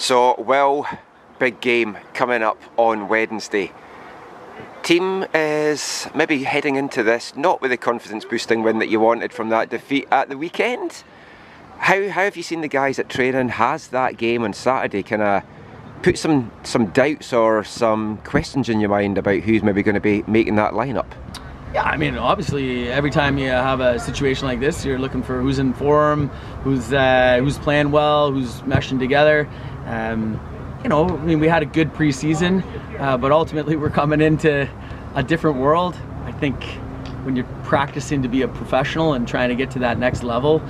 So, Will, big game coming up on Wednesday. Team is maybe heading into this not with the confidence boosting win that you wanted from that defeat at the weekend. How have you seen the guys at training? Has that game on Saturday kind of put some doubts or some questions in your mind about who's maybe going to be making that lineup? Yeah, I mean, obviously, every time you have a situation like this, you're looking for who's in form, who's playing well, who's meshing together. We had a good preseason, but ultimately we're coming into a different world. I think when you're practicing to be a professional and trying to get to that next level,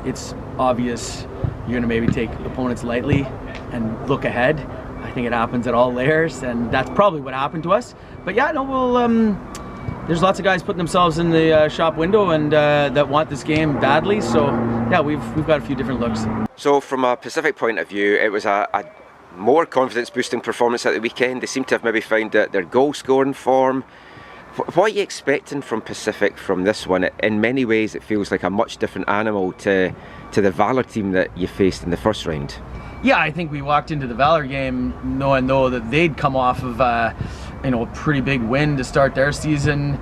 it's obvious you're going to maybe take opponents lightly and look ahead. I think it happens at all layers, and that's probably what happened to us. But yeah, no, there's lots of guys putting themselves in the shop window and that want this game badly. So yeah, we've got a few different looks. So from a Pacific point of view, it was a more confidence boosting performance at the weekend. They seem to have maybe found their goal scoring form. What are you expecting from Pacific from this one? In many ways it feels like a much different animal to the Valor team that you faced in the first round. Yeah, I think we walked into the Valor game knowing though that they'd come off of a pretty big win to start their season.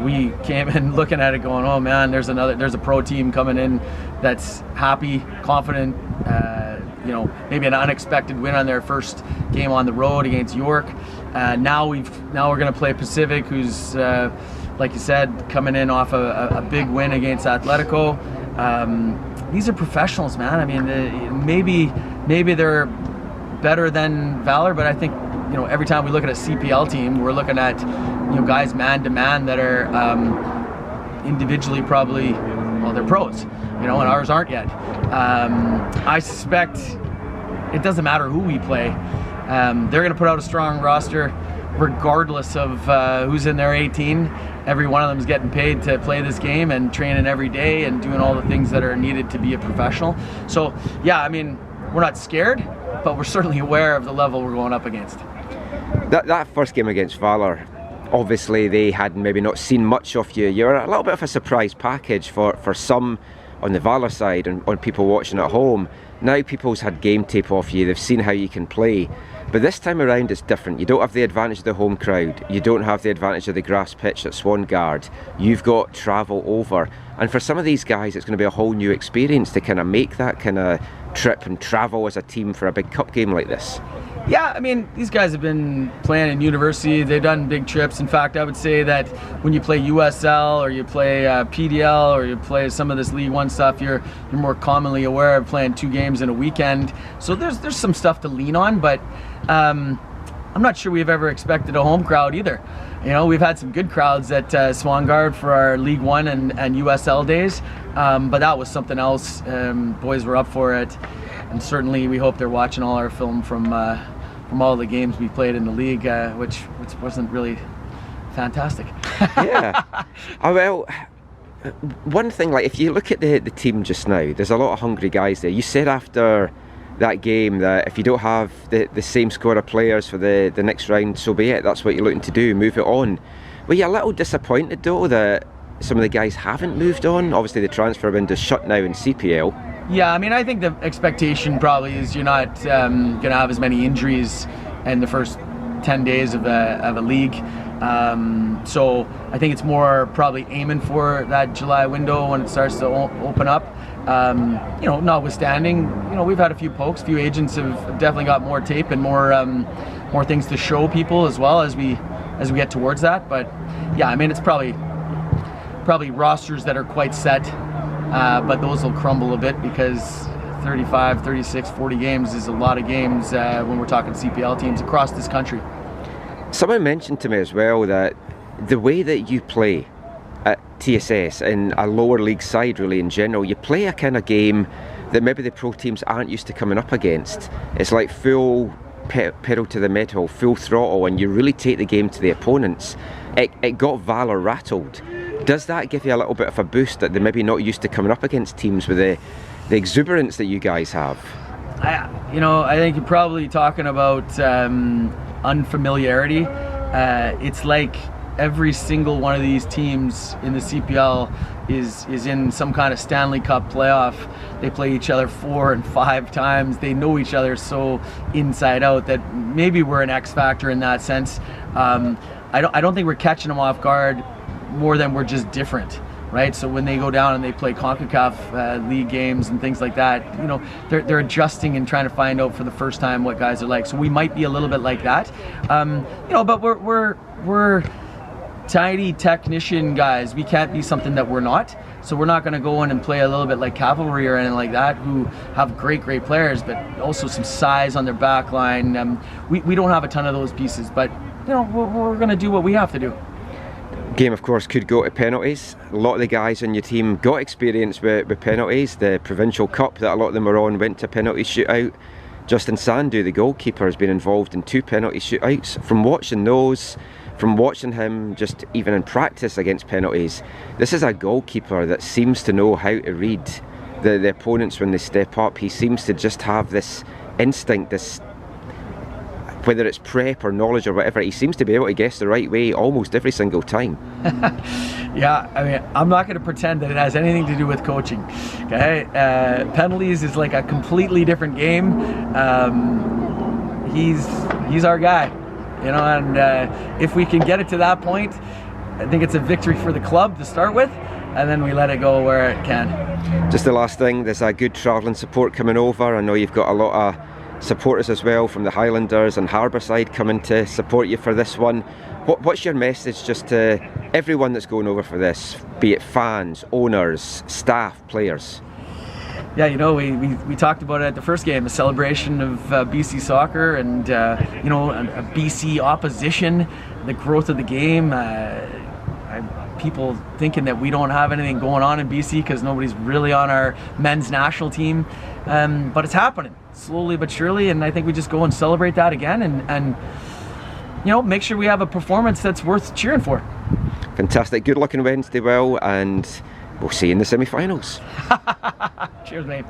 We came in looking at it going, oh man, there's a pro team coming in that's happy, confident, maybe an unexpected win on their first game on the road against York. Now we're going to play Pacific, who's like you said, coming in off a big win against Atletico. These are professionals, man. I mean, maybe they're better than Valor, but I think every time we look at a CPL team, we're looking at guys man to man that are individually probably, well, they're pros, and ours aren't yet. I suspect it doesn't matter who we play. They're going to put out a strong roster regardless of who's in their 18. Every one of them is getting paid to play this game and training every day and doing all the things that are needed to be a professional. So yeah, I mean, we're not scared, but we're certainly aware of the level we're going up against. That first game against Valor, obviously they had maybe not seen much of you. You're a little bit of a surprise package for some on the Valor side and on people watching at home. Now people's had game tape off you, they've seen how you can play. But this time around it's different. You don't have the advantage of the home crowd. You don't have the advantage of the grass pitch at Swangard. You've got travel over. And for some of these guys it's going to be a whole new experience to kind of make that kind of trip and travel as a team for a big cup game like this. Yeah, I mean, these guys have been playing in university. They've done big trips. In fact, I would say that when you play USL or you play PDL or you play some of this League One stuff, you're more commonly aware of playing 2 games in a weekend. So there's some stuff to lean on, but I'm not sure we've ever expected a home crowd either. We've had some good crowds at Swangard for our League One and USL days, but that was something else. Boys were up for it, and certainly we hope they're watching all our film from all the games we played in the league, which wasn't really fantastic. Yeah. Oh, well, one thing, like if you look at the team just now, there's a lot of hungry guys there. You said after that game that if you don't have the same squad of players for the next round, so be it. That's what you're looking to do, move it on. Were you a little disappointed though that some of the guys haven't moved on? Obviously the transfer window's shut now in CPL. Yeah, I mean, I think the expectation probably is you're not going to have as many injuries in the first 10 days of a league. So I think it's more probably aiming for that July window when it starts to open up. Notwithstanding, we've had a few pokes. Few agents have definitely got more tape and more things to show people as well as we get towards that. But yeah, I mean, it's probably rosters that are quite set. But those will crumble a bit because 35, 36, 40 games is a lot of games when we're talking CPL teams across this country. Someone mentioned to me as well that the way that you play at TSS and a lower league side really in general, you play a kind of game that maybe the pro teams aren't used to coming up against. It's like full pedal to the metal, full throttle, and you really take the game to the opponents. It got Valor rattled. Does that give you a little bit of a boost that they're maybe not used to coming up against teams with the exuberance that you guys have? I think you're probably talking about unfamiliarity. It's like every single one of these teams in the CPL is in some kind of Stanley Cup playoff. They play each other 4 and 5 times. They know each other so inside out that maybe we're an X factor in that sense. I don't think we're catching them off guard more than we're just different, right? So when they go down and they play CONCACAF league games and things like that, you know, they're adjusting and trying to find out for the first time what guys are like. So we might be a little bit like that, you know. But we're tidy technician guys. We can't be something that we're not. So we're not going to go in and play a little bit like Cavalry or anything like that, who have great players, but also some size on their back line. We don't have a ton of those pieces, but you know, we're going to do what we have to do. Game, of course, could go to penalties. A lot of the guys on your team got experience with penalties. The Provincial Cup that a lot of them were on went to penalty shootout. Justin Sandu, the goalkeeper, has been involved in 2 penalty shootouts. From watching those, from watching him just even in practice against penalties, this is a goalkeeper that seems to know how to read the opponents when they step up. He seems to just have this instinct, this, whether it's prep or knowledge or whatever, he seems to be able to guess the right way almost every single time. Yeah, I mean, I'm not going to pretend that it has anything to do with coaching. Okay, penalties is like a completely different game. He's our guy, you know, and if we can get it to that point, I think it's a victory for the club to start with, and then we let it go where it can. Just the last thing, there's a good travelling support coming over. I know you've got a lot of supporters as well from the Highlanders and Harbourside coming to support you for this one. What's your message just to everyone that's going over for this, be it fans, owners, staff, players? Yeah, you know, we talked about it at the first game, a celebration of BC soccer and, you know, a BC opposition, the growth of the game. People thinking that we don't have anything going on in BC because nobody's really on our men's national team. But it's happening slowly but surely, and I think we just go and celebrate that again and you know, make sure we have a performance that's worth cheering for. Fantastic. Good luck on Wednesday, Will, and we'll see you in the semi-finals. Cheers, mate.